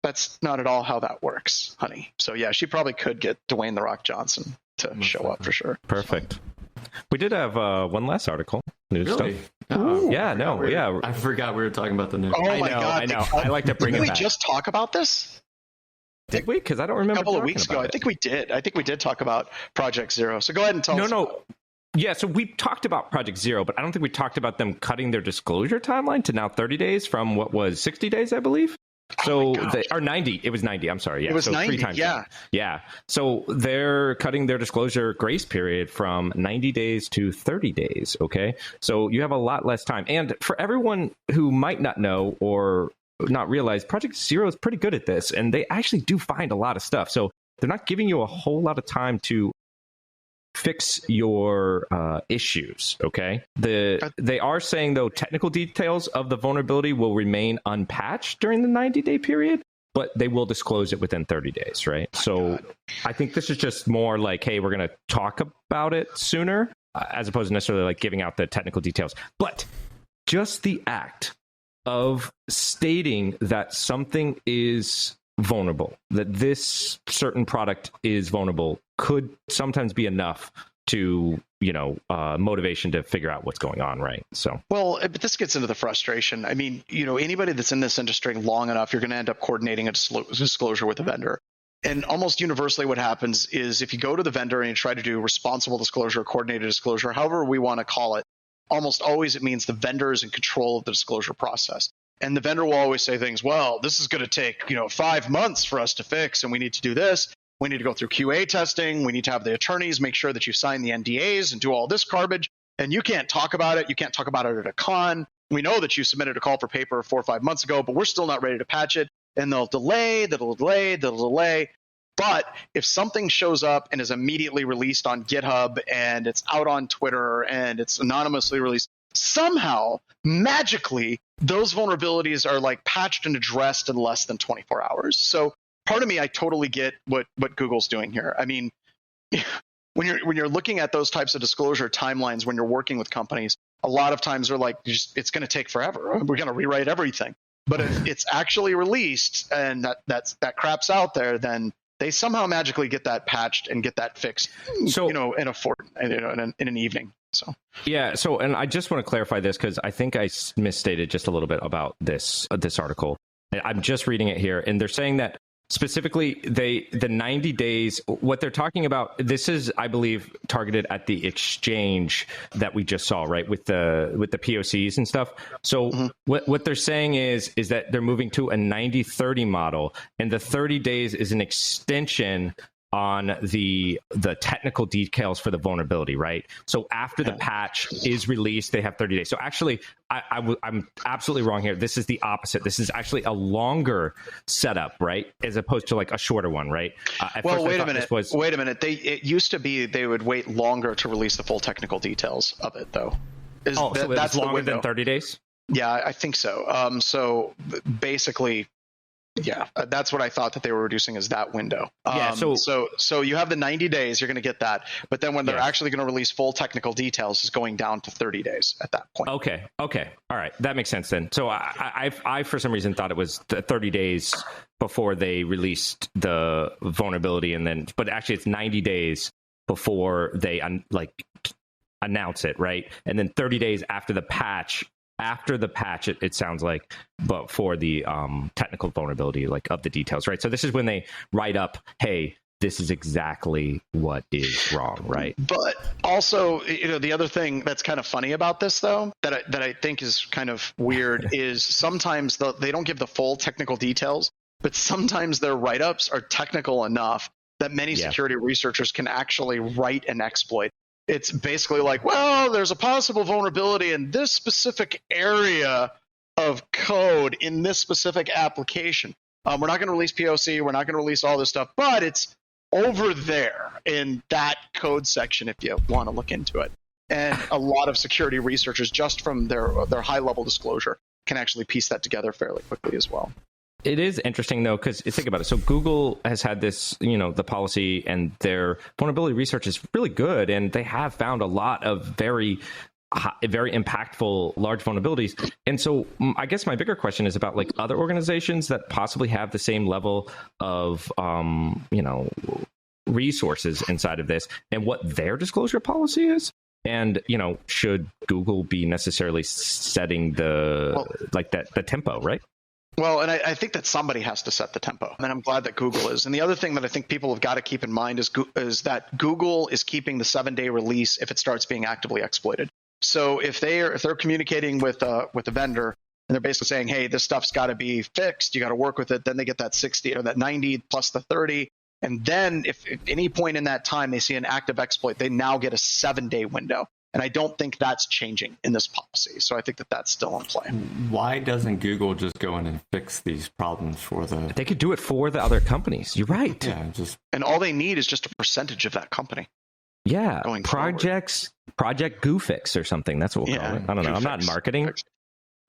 that's not at all how that works, honey. So yeah, she probably could get Dwayne "The Rock" Johnson to show up for sure. Perfect. We did have one last article. News Really? stuff. Oh, Yeah. I forgot we were talking about the news. Oh my God! I know. I like to bring it Didn't we back. just talk about this Did we? Because I don't a remember. couple of talking weeks ago? about I think we did. I think we did talk about Project Zero. So go ahead and tell us. No. Yeah, so we talked about Project Zero, but I don't think we talked about them cutting their disclosure timeline to now 30 days from what was 60 days, I believe. So or 90. It was 90. I'm sorry. Yeah. It was 90. 3 times. Yeah. Yeah. So they're cutting their disclosure grace period from 90 days to 30 days. Okay. So you have a lot less time. And for everyone who might not know or not realize, Project Zero is pretty good at this, and they actually do find a lot of stuff. So they're not giving you a whole lot of time to fix your issues. Okay. They are saying, though, technical details of the vulnerability will remain unpatched during the 90-day period, but they will disclose it within 30 days. Right. So I think this is just more like, hey, we're going to talk about it sooner, as opposed to necessarily like giving out the technical details. But just the act of stating that something is vulnerable, that this certain product is vulnerable, could sometimes be enough to, motivation to figure out what's going on, right? So, well, but this gets into the frustration. I mean, anybody that's in this industry long enough, you're going to end up coordinating a disclosure with a vendor. And almost universally what happens is if you go to the vendor and you try to do responsible disclosure, coordinated disclosure, however we want to call it, almost always it means the vendor is in control of the disclosure process. And the vendor will always say things, well, this is going to take, 5 months for us to fix, and we need to do this. We need to go through QA testing. We need to have the attorneys make sure that you sign the NDAs and do all this garbage. And you can't talk about it. You can't talk about it at a con. We know that you submitted a call for paper 4 or 5 months ago, but we're still not ready to patch it. And they'll delay. But if something shows up and is immediately released on GitHub and it's out on Twitter and it's anonymously released, somehow, magically, those vulnerabilities are like patched and addressed in less than 24 hours. So part of me, I totally get what Google's doing here. I mean, when you're looking at those types of disclosure timelines, when you're working with companies, a lot of times they're like, it's going to take forever. We're going to rewrite everything. But if it's actually released and that crap's out there, then they somehow magically get that patched and get that fixed. So in a in an evening. So yeah. So, and I just want to clarify this because I think I misstated just a little bit about this article. I'm just reading it here, and they're saying that specifically the 90 days, what they're talking about, this is, I believe, targeted at the exchange that we just saw, right, with the POCs and stuff. So what they're saying is that they're moving to a 90-30 model, and the 30 days is an extension on the technical details for the vulnerability, right? So after the patch is released, they have 30 days. So actually, I'm absolutely wrong here. This is the opposite. This is actually a longer setup, right? As opposed to like a shorter one, right? Well, wait a minute. Wait a minute. It used to be they would wait longer to release the full technical details of it, though. So that's longer than 30 days? Yeah, I think so. So basically, yeah, that's what I thought that they were reducing is that window. So you have the 90 days, you're going to get that. But then when they're actually going to release full technical details, is going down to 30 days at that point. Okay. All right. That makes sense then. So I for some reason thought it was 30 days before they released the vulnerability, but actually it's 90 days before they announce it, right? And then 30 days after the patch. It sounds like, but for the technical vulnerability, like of the details, right? So this is when they write up, hey, this is exactly what is wrong, right? But also, the other thing that's kind of funny about this, though, that I think is kind of weird is sometimes they don't give the full technical details, but sometimes their write-ups are technical enough that many security researchers can actually write an exploit. It's basically like, well, there's a possible vulnerability in this specific area of code in this specific application. We're not going to release POC. We're not going to release all this stuff, but it's over there in that code section if you want to look into it. And a lot of security researchers, just from their high-level disclosure, can actually piece that together fairly quickly as well. It is interesting, though, because think about it. So Google has had this, the policy, and their vulnerability research is really good, and they have found a lot of very impactful large vulnerabilities. And so I guess my bigger question is about like other organizations that possibly have the same level of, resources inside of this, and what their disclosure policy is. And, should Google be necessarily setting the tempo, right? Well, and I think that somebody has to set the tempo, and I'm glad that Google is. And the other thing that I think people have got to keep in mind is that Google is keeping the 7-day release if it starts being actively exploited. So if they're communicating with a vendor and they're basically saying, hey, this stuff's got to be fixed, you got to work with it, then they get that 60 or that 90 plus the 30. And then if at any point in that time they see an active exploit, they now get a 7-day window. And I don't think that's changing in this policy. So I think that that's still in play. Why doesn't Google just go in and fix these problems for the... They could do it for the other companies. You're right. Yeah, and all they need is just a percentage of that company. Yeah, going Project GooFix or something. That's what we'll call it. I don't know. I'm not in marketing.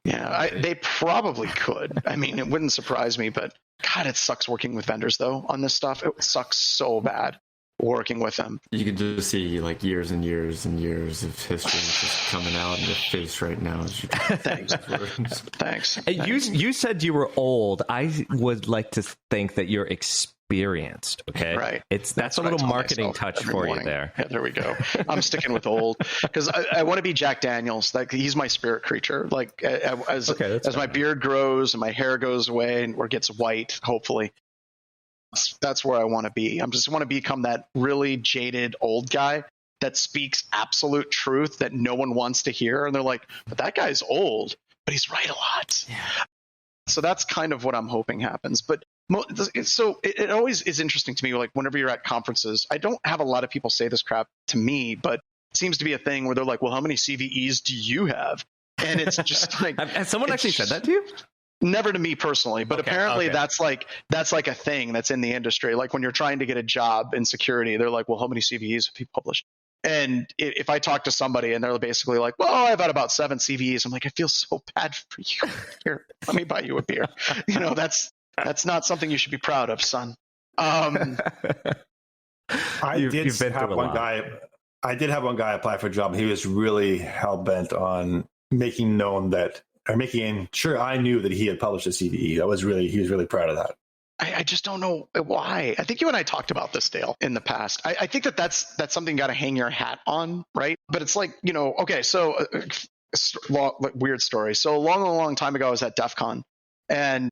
Yeah, they probably could. I mean, it wouldn't surprise me, but God, it sucks working with vendors, though, on this stuff. It sucks so bad working with them. You can just see like years and years and years of history just coming out in your face right now. Thanks. You said you were old. I would like to think that you're experienced. Okay, right. That's a little marketing touch for you there. Yeah, there we go. I'm sticking with old because I want to be Jack Daniels. Like he's my spirit creature. Like as my beard grows and my hair goes away or gets white, hopefully. That's where I want to be. I just want to become that really jaded old guy that speaks absolute truth that no one wants to hear. And they're like, but that guy's old, but he's right a lot. Yeah. So that's kind of what I'm hoping happens. But so it always is interesting to me, like whenever you're at conferences, I don't have a lot of people say this crap to me, but it seems to be a thing where they're like, well, how many CVEs do you have? And it's just like... Has someone actually said that to you? Never to me personally, but apparently that's like a thing that's in the industry. Like when you're trying to get a job in security, they're like, well, how many CVEs have you published? And if I talk to somebody and they're basically like, well, I've had about 7 CVEs, I'm like, I feel so bad for you. Here, let me buy you a beer. That's not something you should be proud of, son. I did have one guy apply for a job. He was really hell-bent on making sure I knew that he had published a CVE. He was really proud of that. I just don't know why. I think you and I talked about this, Dale, in the past. I think that's something you got to hang your hat on, right? But it's like, okay, so weird story. So a long time ago, I was at DEF CON, and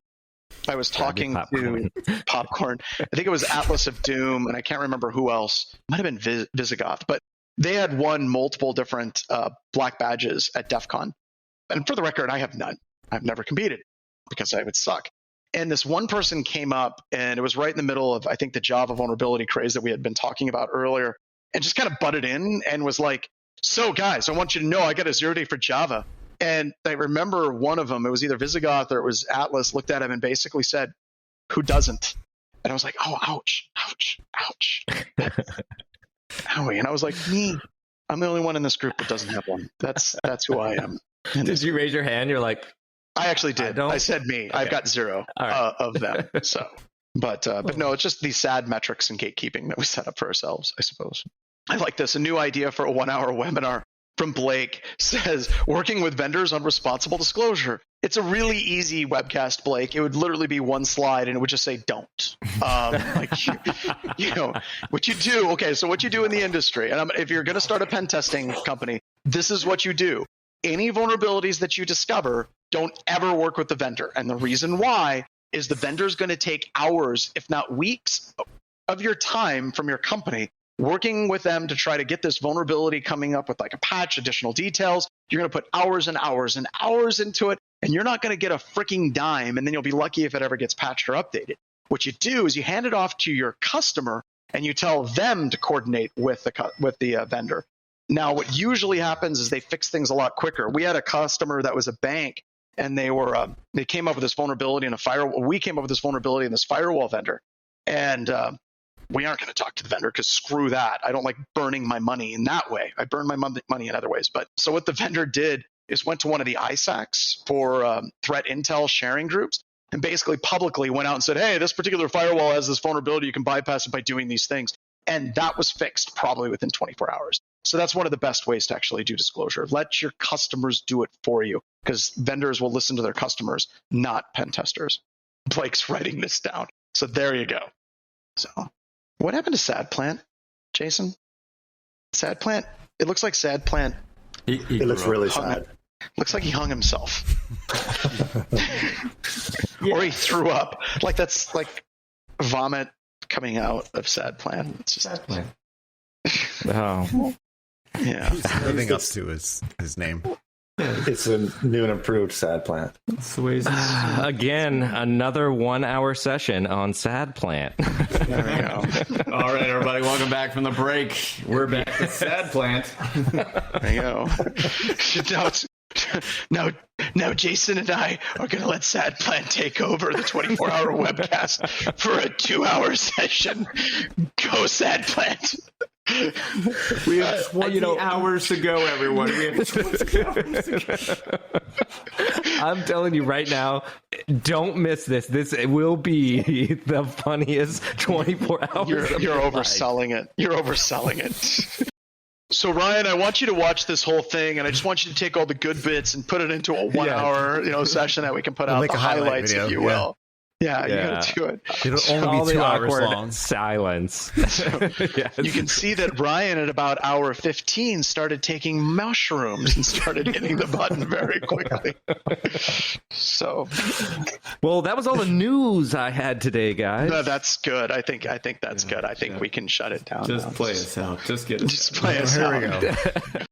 I was talking to Popcorn. I think it was Atlas of Doom, and I can't remember who else. It might have been Visigoth, but they had won multiple different black badges at DEF CON. And for the record, I have none. I've never competed because I would suck. And this one person came up, and it was right in the middle of, I think, the Java vulnerability craze that we had been talking about earlier, and just kind of butted in and was like, so guys, I want you to know I got a 0-day for Java. And I remember one of them, it was either Visigoth or it was Atlas, looked at him and basically said, who doesn't? And I was like, oh, ouch, ouch, ouch. Owie. And I was like, me, I'm the only one in this group that doesn't have one. That's who I am. Did you raise your hand? You're like, I actually did. I said me. Okay. I've got 0 of them. So, but no, it's just these sad metrics and gatekeeping that we set up for ourselves, I suppose. I like this. A new idea for a 1-hour webinar from Blake says, working with vendors on responsible disclosure. It's a really easy webcast, Blake. It would literally be one slide and it would just say, don't. You know, what you do. Okay, so what you do in the industry, and if you're going to start a pen testing company, this is what you do. Any vulnerabilities that you discover, don't ever work with the vendor. And the reason why is the vendor's going to take hours, if not weeks, of your time from your company working with them to try to get this vulnerability coming up with like a patch, additional details. You're going to put hours and hours and hours into it, and you're not going to get a freaking dime, and then you'll be lucky if it ever gets patched or updated. What you do is you hand it off to your customer, and you tell them to coordinate with the vendor. Now, what usually happens is they fix things a lot quicker. We had a customer that was a bank, and they came up with this vulnerability in a firewall. We came up with this vulnerability in this firewall vendor, and we aren't going to talk to the vendor because screw that. I don't like burning my money in that way. I burn my money in other ways. But so what the vendor did is went to one of the ISACs for threat intel sharing groups and basically publicly went out and said, hey, this particular firewall has this vulnerability. You can bypass it by doing these things. And that was fixed probably within 24 hours. So that's one of the best ways to actually do disclosure. Let your customers do it for you because vendors will listen to their customers, not pen testers. Blake's writing this down. So there you go. So what happened to Sad Plant, Jason? Sad Plant? It looks like Sad Plant. It looks really sad. Looks like he hung himself. Or he threw up. Like that's like vomit coming out of Sad Plant. It's just Sad Plant. Oh. Yeah. He's living up to his name. It's a new and improved Sad Plant. Again, another 1-hour session on Sad Plant. There we go. All right, everybody, welcome back from the break. We're back at Sad Plant. There you go. Now Jason and I are going to let Sad Plant take over the 24-hour webcast for a 2-hour session. Go Sad Plant. We have 20 hours to go, everyone. We have 20 hours to go. I'm telling you right now, don't miss this. This will be the funniest 24 hours. You're overselling it. You're overselling it. So Ryan, I want you to watch this whole thing, and I just want you to take all the good bits and put it into a 1-hour, session that we can put out like the a highlight highlights, video, if you will. Yeah, you gotta do it. It'll only All be the 2 hours awkward long. silence. Yes. You can see that Ryan at about hour 15 started taking mushrooms and started hitting the button very quickly. So, well, that was all the news I had today, guys. no, that's good. I think that's good. I think we can shut it down. Just now. play us out. Just get us Just out. play us Here out. we go.